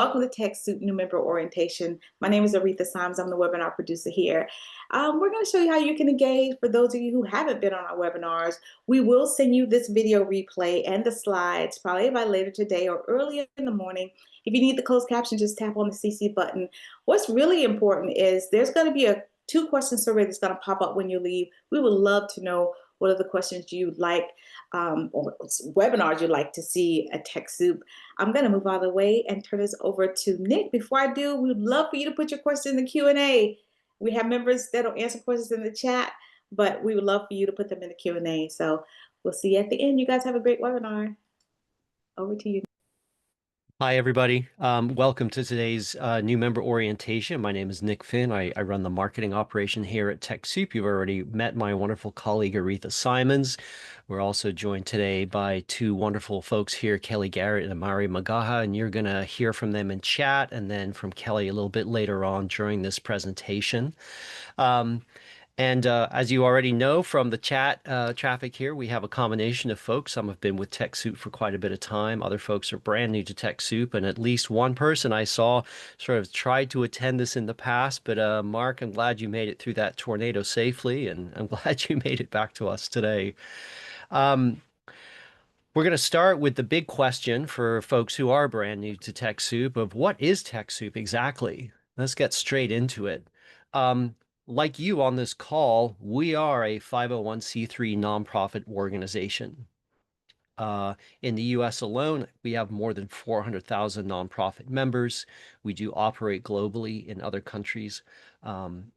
welcome to TechSoup New Member Orientation. My name is Aretha Symes. I'm the webinar producer here. We're going to show you how you can engage. For those of you who haven't been on our webinars, we will send you this video replay and the slides probably by later today or early in the morning. If you need the closed caption, just tap on the CC button. What's really important is there's going to be a 2-question survey that's going to pop up when you leave. We would love to know what are the questions you'd like or webinars you'd like to see at TechSoup. I'm going to move out of the way and turn this over to Nick. Before I do, we would love for you to put your question in the Q&A. We have members that'll answer questions in the chat, but we would love for you to put them in the Q&A. So we'll see you at the end. You guys have a great webinar. Over to you. Hi, everybody. Welcome to today's new member orientation. My name is Nick Finn. I run the marketing operation here at TechSoup. You've already met my wonderful colleague, Aretha Symes. We're also joined today by 2 wonderful folks here, Kelly Garrett and Amari Magaha, and you're going to hear from them in chat and then from Kelly a little bit later on during this presentation. As you already know from the chat traffic here, we have a combination of folks. Some have been with TechSoup for quite a bit of time. Other folks are brand new to TechSoup. And at least one person I saw sort of tried to attend this in the past. But Mark, I'm glad you made it through that tornado safely. And I'm glad you made it back to us today. We're going to start with the big question for folks who are brand new to TechSoup of what is TechSoup exactly? Let's get straight into it. Like you on this call, we are a 501c3 nonprofit organization. In the US alone, we have more than 400,000 nonprofit members. We do operate globally in other countries. Our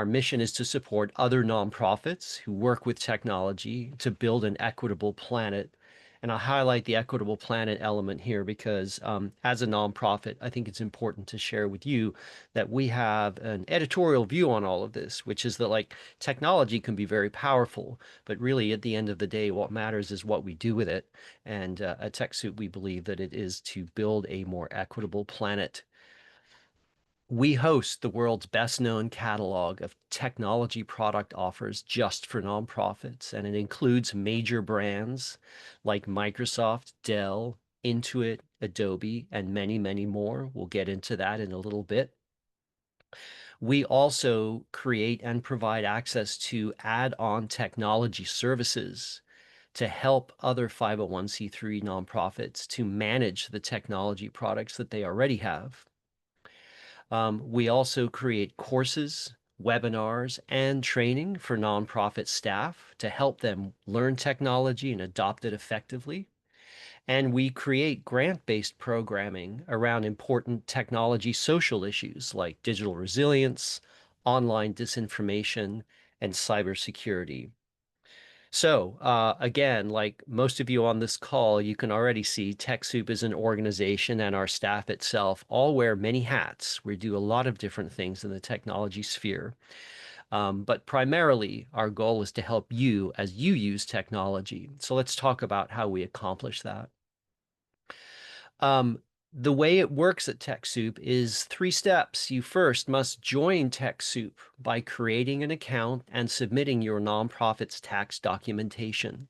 mission is to support other nonprofits who work with technology to build an equitable planet. And I highlight the equitable planet element here because as a nonprofit, I think it's important to share with you that we have an editorial view on all of this, which is that like technology can be very powerful, but really at the end of the day, what matters is what we do with it. And at TechSoup, we believe that it is to build a more equitable planet. We host the world's best known catalog of technology product offers just for nonprofits, and it includes major brands like Microsoft, Dell, Intuit, Adobe, and many, many more. We'll get into that in a little bit. We also create and provide access to add-on technology services to help other 501c3 nonprofits to manage the technology products that they already have. We also create courses, webinars, and training for nonprofit staff to help them learn technology and adopt it effectively. And we create grant-based programming around important technology social issues like digital resilience, online disinformation, and cybersecurity. So again, like most of you on this call, you can already see TechSoup as an organization and our staff itself all wear many hats. We do a lot of different things in the technology sphere. But primarily, our goal is to help you as you use technology. So let's talk about how we accomplish that. The way it works at TechSoup is 3 steps. You first must join TechSoup by creating an account and submitting your nonprofit's tax documentation.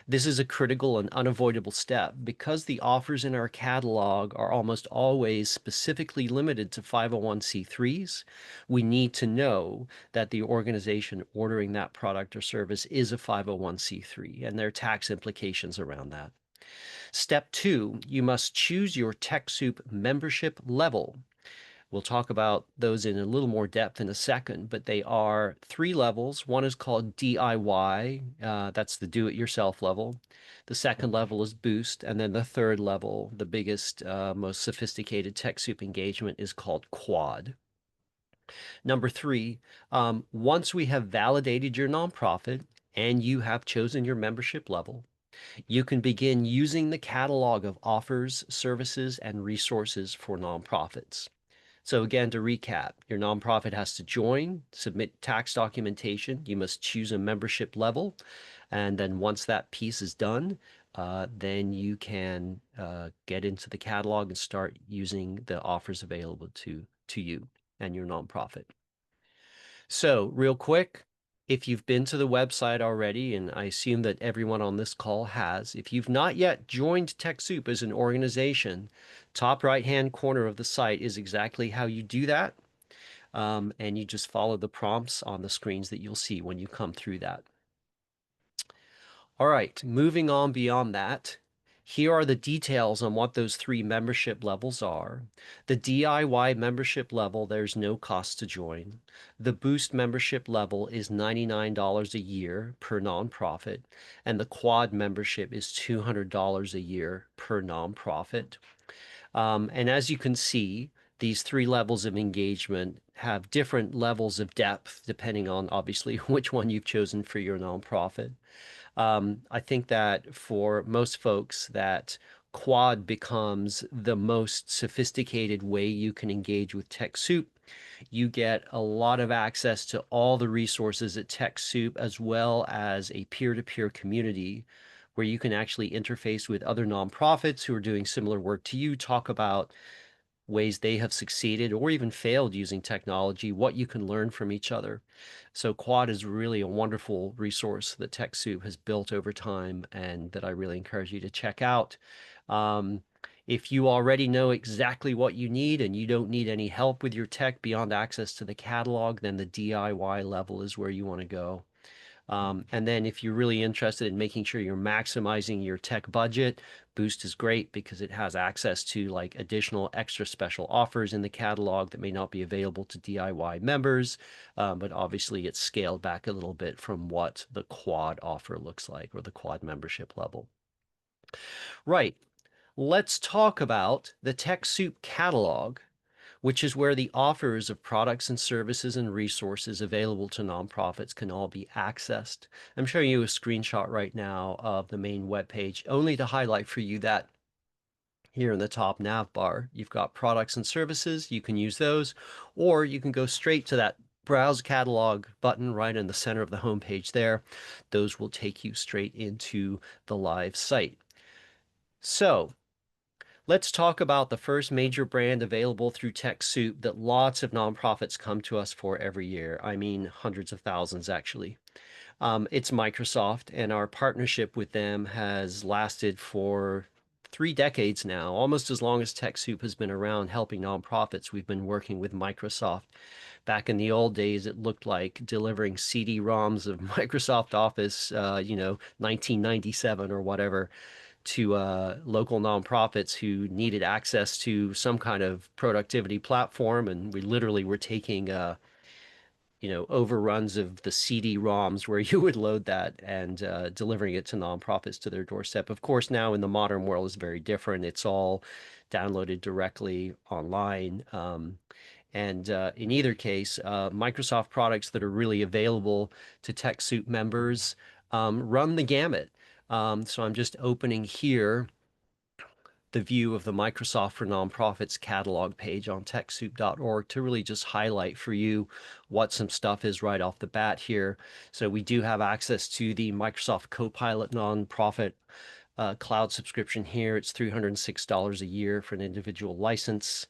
This is a critical and unavoidable step because the offers in our catalog are almost always specifically limited to 501c3s. We need to know that the organization ordering that product or service is a 501c3 and there are tax implications around that. Step 2, you must choose your TechSoup membership level. We'll talk about those in a little more depth in a second, but they are 3 levels. One is called DIY, that's the do-it-yourself level. The second level is Boost, and then the third level, the biggest, most sophisticated TechSoup engagement is called Quad. Number 3, once we have validated your nonprofit and you have chosen your membership level, you can begin using the catalog of offers, services, and resources for nonprofits. So again, to recap, your nonprofit has to join, submit tax documentation. You must choose a membership level. And then once that piece is done, then you can get into the catalog and start using the offers available to you and your nonprofit. So real quick, If you've been to the website already, and I assume that everyone on this call has, if you've not yet joined TechSoup as an organization, top right-hand corner of the site is exactly how you do that. And you just follow the prompts on the screens that you'll see when you come through that. All right, moving on beyond that, here are the details on what those three membership levels are. The DIY membership level, there's no cost to join. The Boost membership level is $99 a year per nonprofit, and the Quad membership is $200 a year per nonprofit. And as you can see, these three levels of engagement have different levels of depth depending on obviously which one you've chosen for your nonprofit. I think that for most folks, that Quad becomes the most sophisticated way you can engage with TechSoup. You get a lot of access to all the resources at TechSoup, as well as a peer-to-peer community where you can actually interface with other nonprofits who are doing similar work to you, talk about ways they have succeeded or even failed using technology, what you can learn from each other. So Quad is really a wonderful resource that TechSoup has built over time and that I really encourage you to check out. Um, if you already know exactly what you need and you don't need any help with your tech beyond access to the catalog, then the DIY level is where you want to go. And then if you're really interested in making sure you're maximizing your tech budget, Boost is great because it has access to like additional extra special offers in the catalog that may not be available to DIY members. But obviously it's scaled back a little bit from what the Quad offer looks like, or the Quad membership level. Right. Let's talk about the TechSoup catalog, which is where the offers of products and services and resources available to nonprofits can all be accessed. I'm showing you a screenshot right now of the main web page, only to highlight for you that here in the top nav bar, you've got products and services. You can use those, or you can go straight to that Browse Catalog button right in the center of the homepage there. Those will take you straight into the live site. So let's talk about the first major brand available through TechSoup that lots of nonprofits come to us for every year. I mean, hundreds of thousands, actually. It's Microsoft, and our partnership with them has lasted for 3 decades now, almost as long as TechSoup has been around helping nonprofits. We've been working with Microsoft. Back in the old days, it looked like delivering CD-ROMs of Microsoft Office, 1997 or whatever, to local nonprofits who needed access to some kind of productivity platform. And we literally were taking, overruns of the CD-ROMs where you would load that and delivering it to nonprofits to their doorstep. Of course, now in the modern world is very different. It's all downloaded directly online. And in either case, Microsoft products that are really available to TechSoup members run the gamut. So I'm just opening here the view of the Microsoft for Nonprofits catalog page on TechSoup.org to really just highlight for you what some stuff is right off the bat here. So we do have access to the Microsoft Copilot nonprofit cloud subscription here. It's $306 a year for an individual license.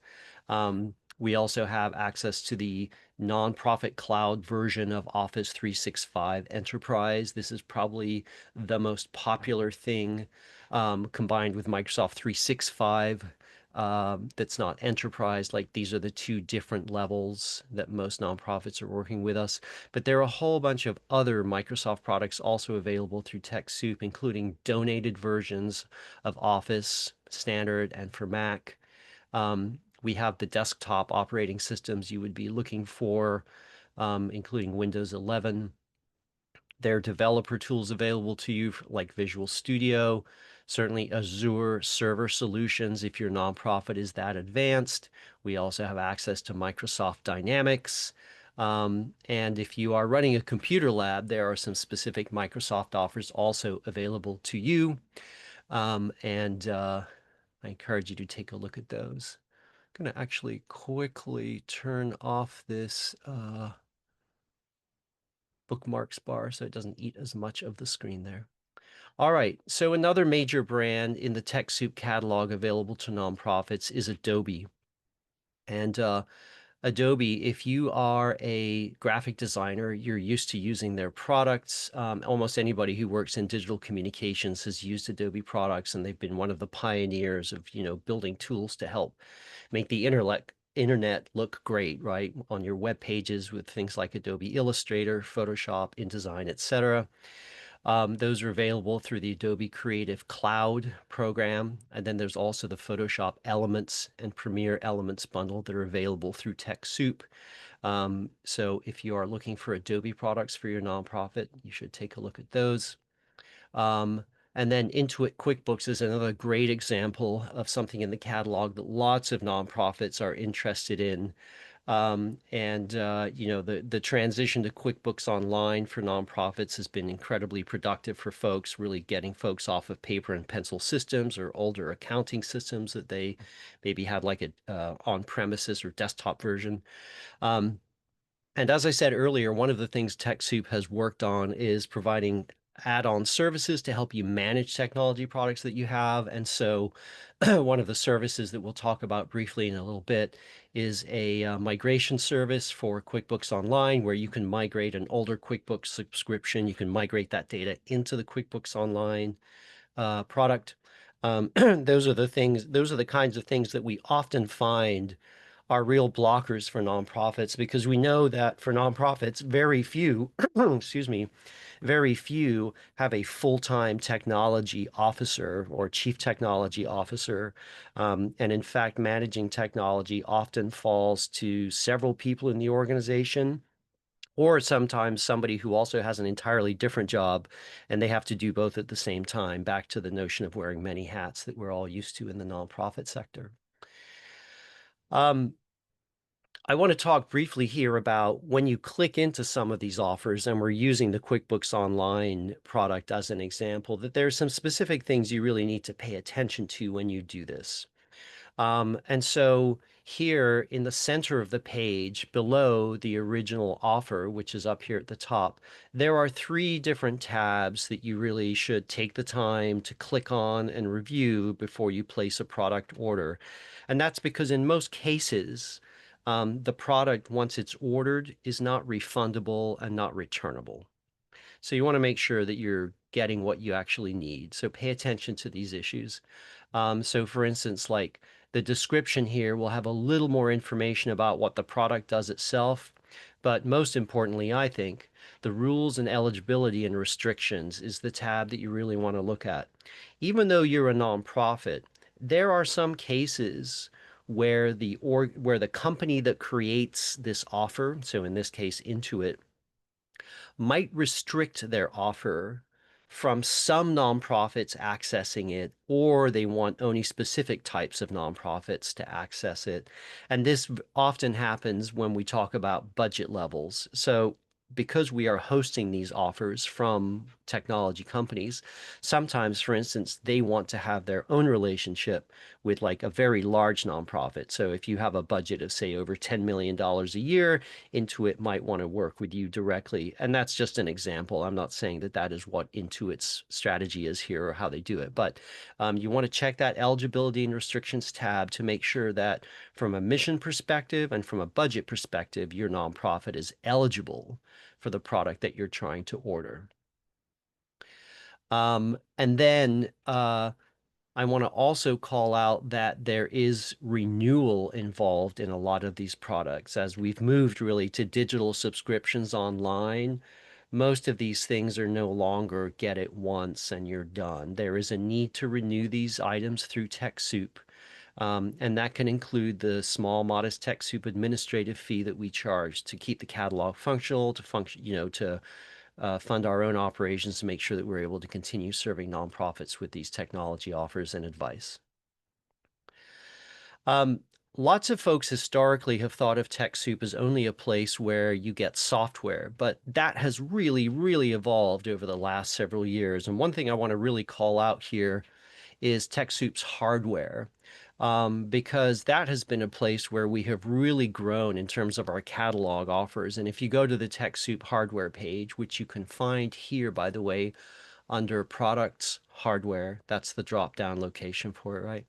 We also have access to the nonprofit cloud version of Office 365 Enterprise. This is probably the most popular thing combined with Microsoft 365 that's not enterprise. Like these are the two different levels that most nonprofits are working with us. But there are a whole bunch of other Microsoft products also available through TechSoup, including donated versions of Office Standard and for Mac. We have the desktop operating systems you would be looking for, including Windows 11. There are developer tools available to you like Visual Studio, certainly Azure Server Solutions if your nonprofit is that advanced. We also have access to Microsoft Dynamics. And if you are running a computer lab, there are some specific Microsoft offers also available to you. And I encourage you to take a look at those. I'm going to actually quickly turn off this bookmarks bar so it doesn't eat as much of the screen there. All right, so another major brand in the TechSoup catalog available to nonprofits is Adobe. And Adobe, if you are a graphic designer, you're used to using their products. Almost anybody who works in digital communications has used Adobe products, and they've been one of the pioneers of, building tools to help make the internet look great, right? On your web pages with things like Adobe Illustrator, Photoshop, InDesign, etc. Those are available through the Adobe Creative Cloud program. And then there's also the Photoshop Elements and Premiere Elements bundle that are available through TechSoup. So if you are looking for Adobe products for your nonprofit, you should take a look at those. Um, and then Intuit QuickBooks is another great example of something in the catalog that lots of nonprofits are interested in. The transition to QuickBooks Online for nonprofits has been incredibly productive for folks, really getting folks off of paper and pencil systems or older accounting systems that they maybe had like a on-premises or desktop version. Um, and as I said earlier, one of the things TechSoup has worked on is providing add-on services to help you manage technology products that you have. And so one of the services that we'll talk about briefly in a little bit is a migration service for QuickBooks Online, where you can migrate an older QuickBooks subscription. You can migrate that data into the QuickBooks Online product. Those are the kinds of things that we often find are real blockers for nonprofits, because we know that for nonprofits, very few, excuse me, very few have a full-time technology officer or chief technology officer. And in fact, managing technology often falls to several people in the organization, or sometimes somebody who also has an entirely different job and they have to do both at the same time, back to the notion of wearing many hats that we're all used to in the nonprofit sector. Um, I want to talk briefly here about when you click into some of these offers, and we're using the QuickBooks Online product as an example, that there's some specific things you really need to pay attention to when you do this. And so here in the center of the page below the original offer, which is up here at the top, there are three different tabs that you really should take the time to click on and review before you place a product order. And that's because in most cases, the product, once it's ordered, is not refundable and not returnable. So you want to make sure that you're getting what you actually need. So pay attention to these issues. So for instance, like the description here will have a little more information about what the product does itself. But most importantly, I think, the rules and eligibility and restrictions is the tab that you really want to look at. Even though you're a nonprofit, there are some cases where the company that creates this offer, so in this case Intuit, might restrict their offer from some nonprofits accessing it, or they want only specific types of nonprofits to access it. And this often happens when we talk about budget levels. So because we are hosting these offers from technology companies, sometimes, for instance, they want to have their own relationship with like a very large nonprofit. So if you have a budget of, say, over $10 million a year, Intuit might want to work with you directly. And that's just an example. I'm not saying that that is what Intuit's strategy is here or how they do it, but you want to check that eligibility and restrictions tab to make sure that from a mission perspective and from a budget perspective, your nonprofit is eligible for the product that you're trying to order. And then I want to also call out that there is renewal involved in a lot of these products. As we've moved really to digital subscriptions online, most of these things are no longer get it once and you're done. There is a need to renew these items through TechSoup. And that can include the small, modest TechSoup administrative fee that we charge to keep the catalog functional, to function, to fund our own operations to make sure that we're able to continue serving nonprofits with these technology offers and advice. Um, Lots of folks historically have thought of TechSoup as only a place where you get software, but that has really, really evolved over the last several years. And one thing I want to really call out here is TechSoup's hardware, because that has been a place where we have really grown in terms of our catalog offers. And if you go to the TechSoup hardware page, which you can find here, by the way, under products hardware, that's the drop down location for it, right?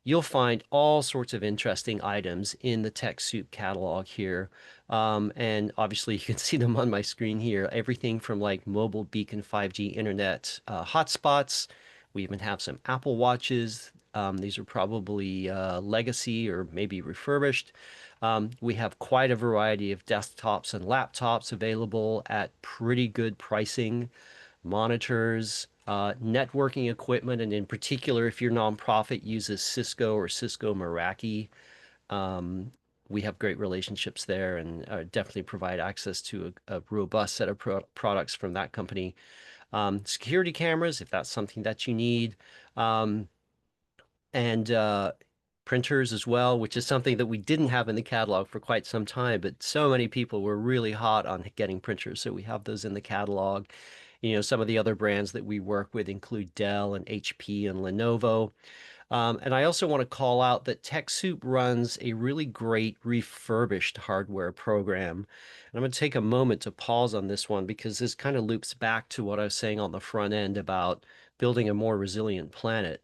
you'll find all sorts of interesting items in the TechSoup catalog here. And obviously, you can see them on my screen here. Everything from like mobile beacon 5G internet hotspots. We even have some Apple Watches. These are probably legacy or maybe refurbished. We have quite a variety of desktops and laptops available at pretty good pricing, monitors, networking equipment, and in particular, if your nonprofit uses Cisco or Cisco Meraki, um, we have great relationships there and definitely provide access to a robust set of products from that company. Security cameras, if that's something that you need. Um, and printers as well, which is something that we didn't have in the catalog for quite some time, but so many people were really hot on getting printers, so we have those in the catalog. You know, some of the other brands that we work with include Dell and HP and Lenovo. And I also want to call out that TechSoup runs a really great refurbished hardware program. And I'm going to take a moment to pause on this one because this kind of loops back to what I was saying on the front end about building a more resilient planet.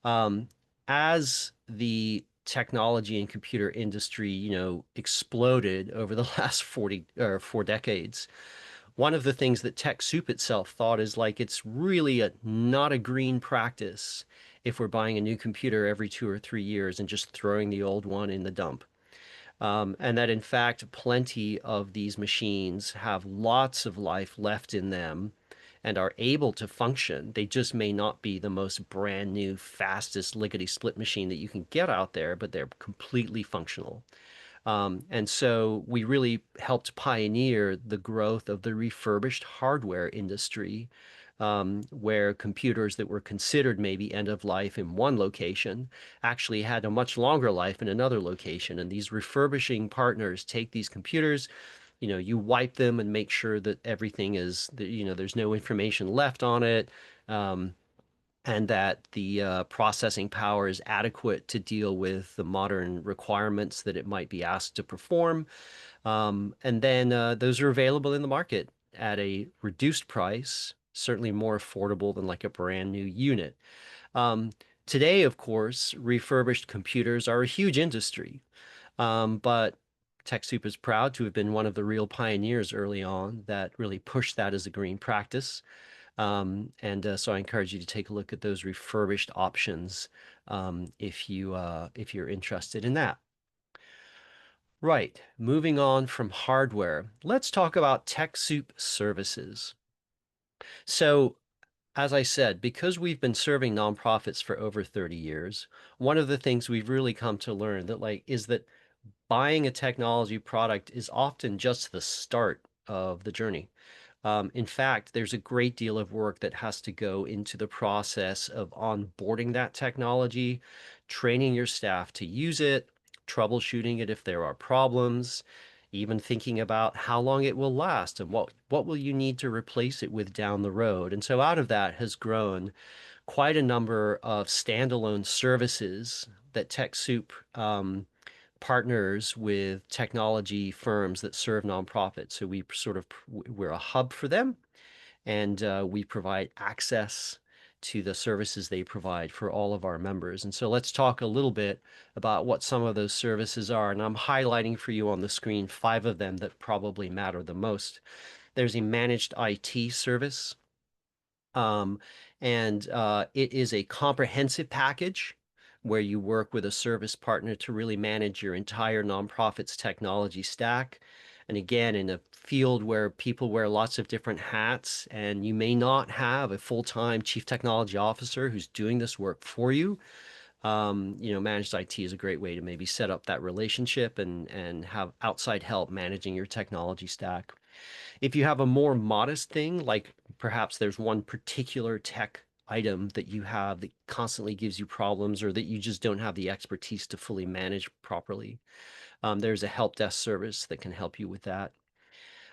Um, as the technology and computer industry, exploded over the last 40 or 4 decades, one of the things that TechSoup itself thought is like it's really not a green practice if we're buying a new computer every 2 or 3 years and just throwing the old one in the dump. And that in fact, plenty of these machines have lots of life left in them and are able to function. They just may not be the most brand new, fastest lickety split machine that you can get out there, but they're completely functional. And so we really helped pioneer the growth of the refurbished hardware industry, where computers that were considered maybe end of life in one location actually had a much longer life in another location. And these refurbishing partners take these computers, you wipe them and make sure that everything is, there's no information left on it. Um, and that the processing power is adequate to deal with the modern requirements that it might be asked to perform. And then those are available in the market at a reduced price, certainly more affordable than like a brand new unit. Um, Today, of course, refurbished computers are a huge industry, but TechSoup is proud to have been one of the real pioneers early on that really pushed that as a green practice. And so I encourage you to take a look at those refurbished options if you're interested in that. Right, moving on from hardware, let's talk about TechSoup services. So, as I said, because we've been serving nonprofits for over 30 years, one of the things we've really come to learn that is that buying a technology product is often just the start of the journey. In fact, there's a great deal of work that has to go into the process of onboarding that technology, training your staff to use it, troubleshooting it if there are problems, even thinking about how long it will last and what will you need to replace it with down the road. And so out of that has grown quite a number of standalone services that TechSoup partners with technology firms that serve nonprofits. So we're a hub for them, and we provide access to the services they provide for all of our members. And so let's talk a little bit about what some of those services are. And I'm highlighting for you on the screen 5 of them that probably matter the most. There's a managed IT service. Um, and it is a comprehensive package where you work with a service partner to really manage your entire nonprofit's technology stack. And again, in a field where people wear lots of different hats, and you may not have a full-time chief technology officer who's doing this work for you, managed IT is a great way to maybe set up that relationship and have outside help managing your technology stack. If you have a more modest thing, like perhaps there's one particular tech item that you have that constantly gives you problems or that you just don't have the expertise to fully manage properly, there's a help desk service that can help you with that.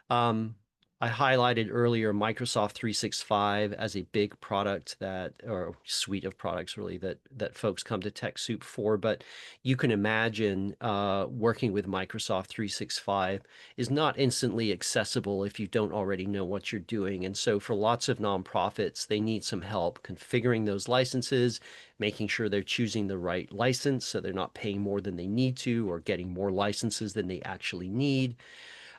Um, I highlighted earlier Microsoft 365 as a big product that, or suite of products really, that folks come to TechSoup for. But you can imagine working with Microsoft 365 is not instantly accessible if you don't already know what you're doing. And so for lots of nonprofits, they need some help configuring those licenses, making sure they're choosing the right license so they're not paying more than they need to or getting more licenses than they actually need.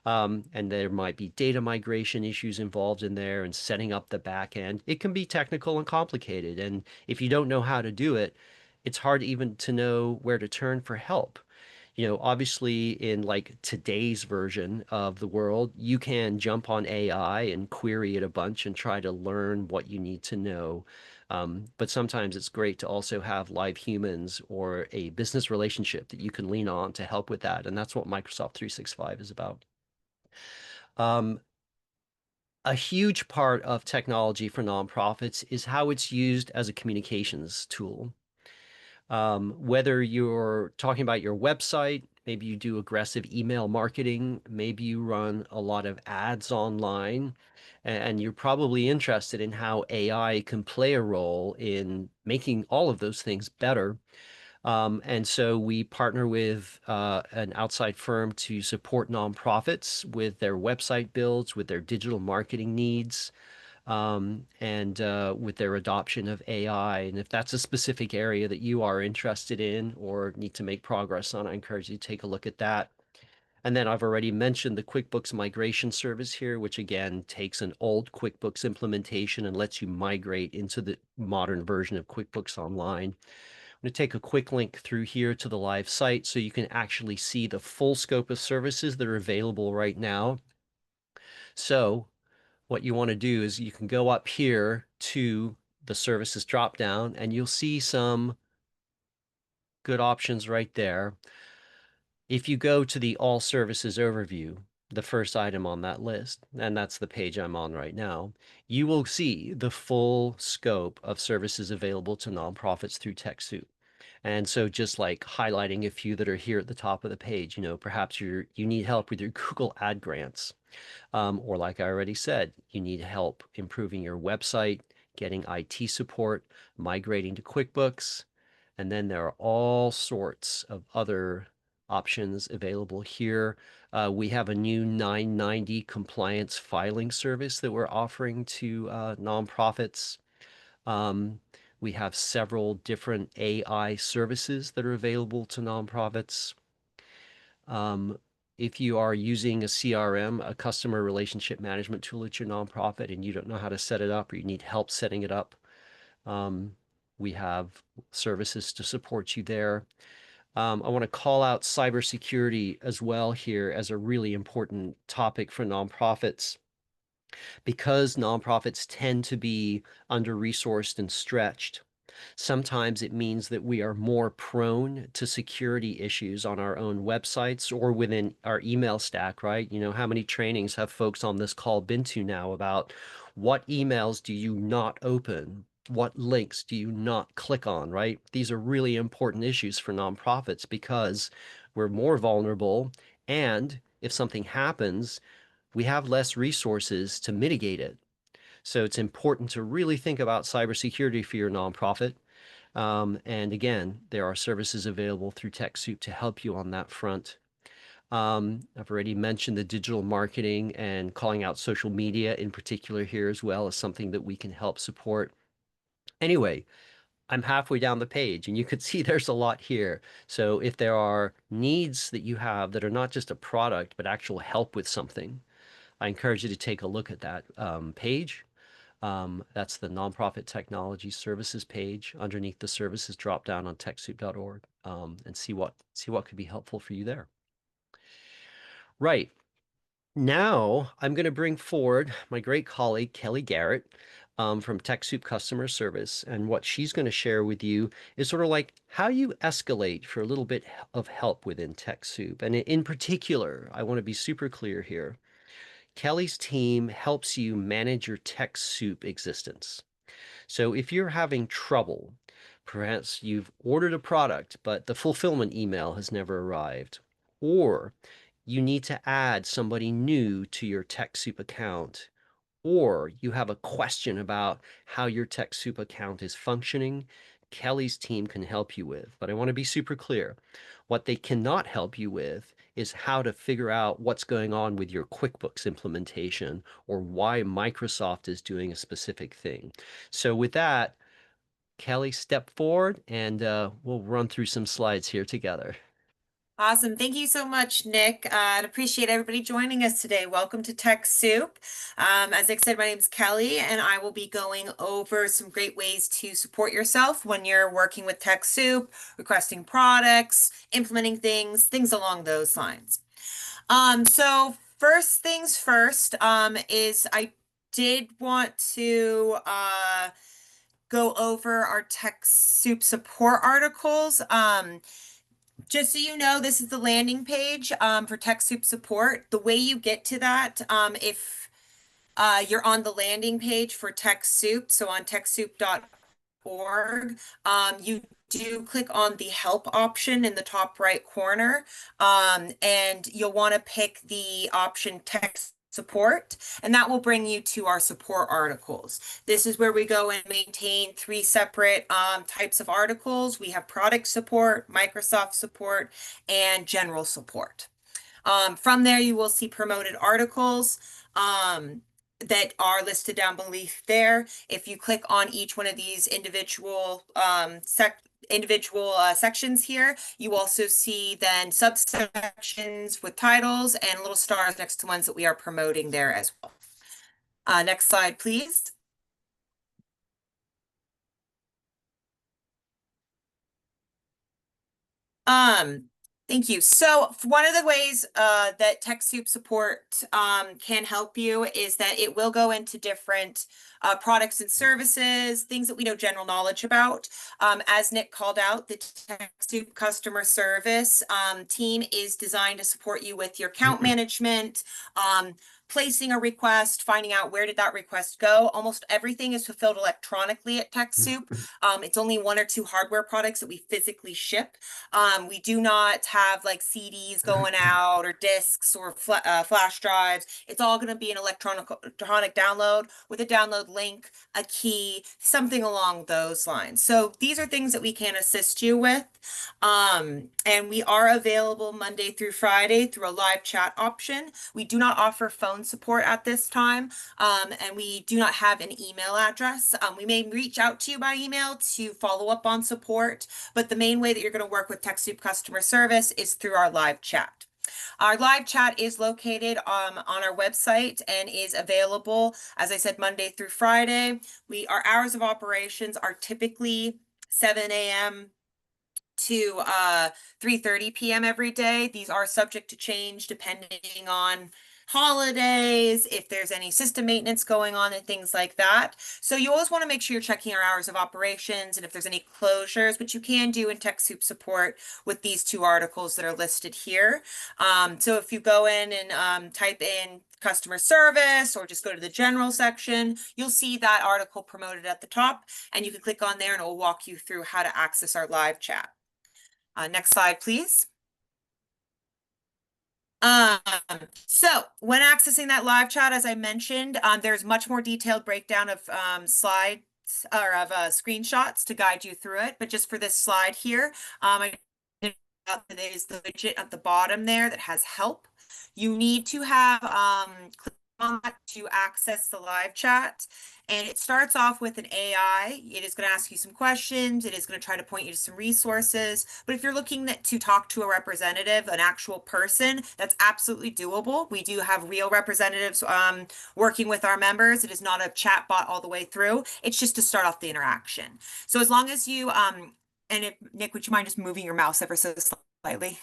And there might be data migration issues involved in there and setting up the back end. It can be technical and complicated. And if you don't know how to do it, it's hard even to know where to turn for help. Obviously, in like today's version of the world, you can jump on AI and query it a bunch and try to learn what you need to know. But sometimes it's great to also have live humans or a business relationship that you can lean on to help with that. And that's what Microsoft 365 is about. Um, a huge part of technology for nonprofits is how it's used as a communications tool. Whether you're talking about your website, maybe you do aggressive email marketing, maybe you run a lot of ads online, and you're probably interested in how AI can play a role in making all of those things better. And so we partner with an outside firm to support nonprofits with their website builds, with their digital marketing needs, and with their adoption of AI. And if that's a specific area that you are interested in or need to make progress on, I encourage you to take a look at that. And then I've already mentioned the QuickBooks migration service here, which again takes an old QuickBooks implementation and lets you migrate into the modern version of QuickBooks Online. I'm going to take a quick link through here to the live site so you can actually see the full scope of services that are available right now. So what you want to do is you can go up here to the services drop down and you'll see some good options right there. If you go to the all services overview, the first item on that list, and that's the page I'm on right now, you will see the full scope of services available to nonprofits through TechSoup. And so just like highlighting a few that are here at the top of the page, perhaps you need help with your Google ad grants. Or like I already said, you need help improving your website, getting IT support, migrating to QuickBooks, and then there are all sorts of other options available here. We have a new 990 compliance filing service that we're offering to nonprofits. Um, we have several different AI services that are available to nonprofits. Um, if you are using a CRM, a customer relationship management tool at your nonprofit, and you don't know how to set it up or you need help setting it up, um, we have services to support you there. I want to call out cybersecurity as well here as a really important topic for nonprofits because nonprofits tend to be under-resourced and stretched. Sometimes it means that we are more prone to security issues on our own websites or within our email stack, right? How many trainings have folks on this call been to now about what emails do you not open? What links do you not click on, right? These are really important issues for nonprofits because we're more vulnerable. And if something happens, we have less resources to mitigate it. So it's important to really think about cybersecurity for your nonprofit. And again, there are services available through TechSoup to help you on that front. I've already mentioned the digital marketing and calling out social media in particular here as well as something that we can help support. Anyway, I'm halfway down the page and you can see there's a lot here. So if there are needs that you have that are not just a product, but actual help with something, I encourage you to take a look at that page. That's the Nonprofit Technology Services page underneath the services drop down on TechSoup.org and see what could be helpful for you there. Right. Now I'm going to bring forward my great colleague Kelly Garrett from TechSoup Customer Service, and what she's going to share with you is sort of like how you escalate for a little bit of help within TechSoup. And in particular, I want to be super clear here. Kelly's team helps you manage your TechSoup existence. So if you're having trouble, perhaps you've ordered a product, but the fulfillment email has never arrived, or you need to add somebody new to your TechSoup account, or you have a question about how your TechSoup account is functioning, Kelly's team can help you with. But I want to be super clear. What they cannot help you with is how to figure out what's going on with your QuickBooks implementation or why Microsoft is doing a specific thing. So with that, Kelly, step forward and we'll run through some slides here together. Awesome. Thank you so much, Nick. I appreciate everybody joining us today. Welcome to TechSoup. As Nick said, my name is Kelly, and I will be going over some great ways to support yourself when you're working with TechSoup, requesting products, implementing things along those lines. So first things first, is I did want to go over our TechSoup support articles. Just so you know, this is the landing page for TechSoup support. The way you get to that, if you're on the landing page for TechSoup, so on TechSoup.org, you do click on the help option in the top right corner, and you'll want to pick the option Tech Support, and that will bring you to our support articles. This is where we go and maintain three separate types of articles. We have product support, Microsoft support, and general support. From there, you will see promoted articles that are listed down beneath there. If you click on each one of these individual sections here, you also see then subsections with titles and little stars next to ones that we are promoting there as well. Next slide, please. Thank you. So one of the ways that TechSoup support can help you is that it will go into different products and services, things that we know general knowledge about. As Nick called out, the TechSoup customer service team is designed to support you with your account management, placing a request, finding out where did that request go. Almost everything is fulfilled electronically at TechSoup. It's only one or two hardware products that we physically ship. We do not have like CDs going out or discs or flash drives. It's all going to be an electronic download with a download link, a key, something along those lines. So these are things that we can assist you with. And we are available Monday through Friday through a live chat option. We do not offer phone support at this time, and we do not have an email address. We may reach out to you by email to follow up on support, but the main way that you're going to work with TechSoup customer service is through our live chat. Our live chat is located on our website and is available, as I said, Monday through Friday. Our hours of operations are typically 7 a.m. to 3:30 p.m. every day. These are subject to change depending on holidays, if there's any system maintenance going on and things like that. So you always want to make sure you're checking our hours of operations and if there's any closures, which you can do in TechSoup support with these two articles that are listed here. So if you go in and type in customer service or just go to the general section, you'll see that article promoted at the top, and you can click on there and it will walk you through how to access our live chat. Next slide, please. So when accessing that live chat, as I mentioned, there's much more detailed breakdown of slides or of screenshots to guide you through it. But just for this slide here, I there is the widget at the bottom there that has help. You need to have click on that to access the live chat. And it starts off with an AI. It is going to ask you some questions. It is going to try to point you to some resources. But if you're looking to talk to a representative, an actual person, that's absolutely doable. We do have real representatives working with our members. It is not a chat bot all the way through. It's just to start off the interaction. So as long as you, Nick, would you mind just moving your mouse ever so slightly?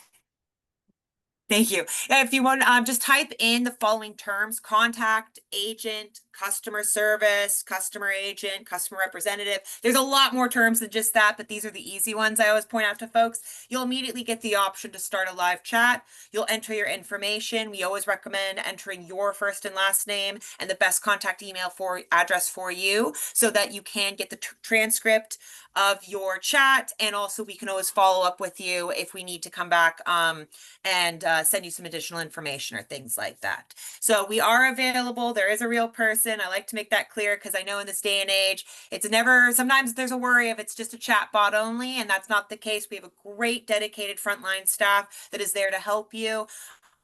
Thank you. If you want, just type in the following terms: contact, agent, customer service, customer agent, customer representative. There's a lot more terms than just that, but these are the easy ones I always point out to folks. You'll immediately get the option to start a live chat. You'll enter your information. We always recommend entering your first and last name and the best contact email for address for you so that you can get the transcript of your chat. And also we can always follow up with you if we need to come back and send you some additional information or things like that. So we are available. There is a real person. I like to make that clear because I know in this day and age, it's never, sometimes there's a worry if it's just a chat bot only, and that's not the case. We have a great dedicated frontline staff that is there to help you.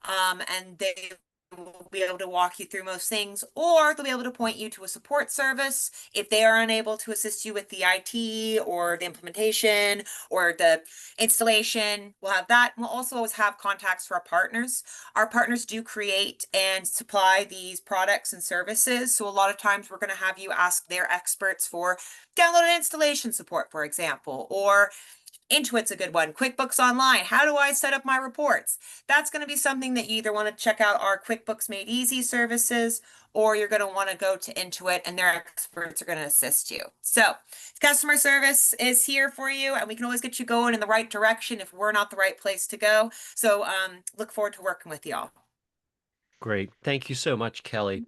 And they will be able to walk you through most things, or they'll be able to point you to a support service if they are unable to assist you with the IT or the implementation or the installation. We'll have that. We'll also always have contacts for our partners. Our partners do create and supply these products and services. So a lot of times we're going to have you ask their experts for download and installation support, for example, or Intuit's a good one. QuickBooks Online. How do I set up my reports? That's going to be something that you either want to check out our QuickBooks Made Easy services, or you're going to want to go to Intuit and their experts are going to assist you. So customer service is here for you, and we can always get you going in the right direction if we're not the right place to go. So look forward to working with y'all. Great. Thank you so much, Kelly.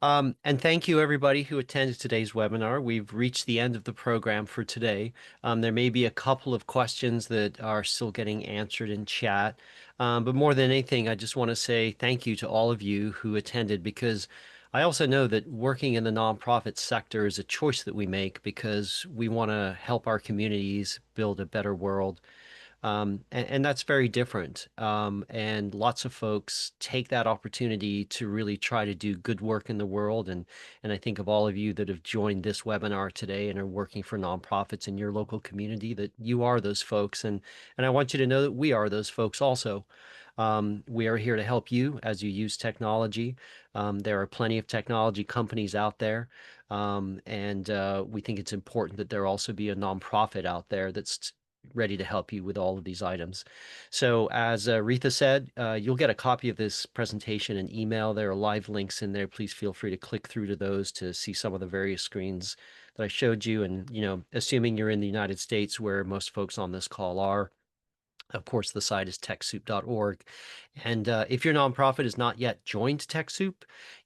And thank you, everybody who attended today's webinar. We've reached the end of the program for today. There may be a couple of questions that are still getting answered in chat. But more than anything, I just want to say thank you to all of you who attended, because I also know that working in the nonprofit sector is a choice that we make because we want to help our communities build a better world. And that's very different. And lots of folks take that opportunity to really try to do good work in the world. And I think of all of you that have joined this webinar today and are working for nonprofits in your local community, that you are those folks. And I want you to know that we are those folks also. We are here to help you as you use technology. There are plenty of technology companies out there. And we think it's important that there also be a nonprofit out there that's ready to help you with all of these items. So as Retha said, you'll get a copy of this presentation in email. There are live links in there. Please feel free to click through to those to see some of the various screens that I showed you. And, you know, assuming you're in the United States, where most folks on this call are, of course, the site is TechSoup.org. And if your nonprofit has not yet joined TechSoup,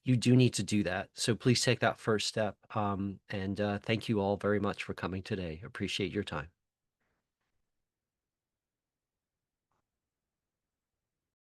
you do need to do that. So please take that first step. And thank you all very much for coming today. Appreciate your time.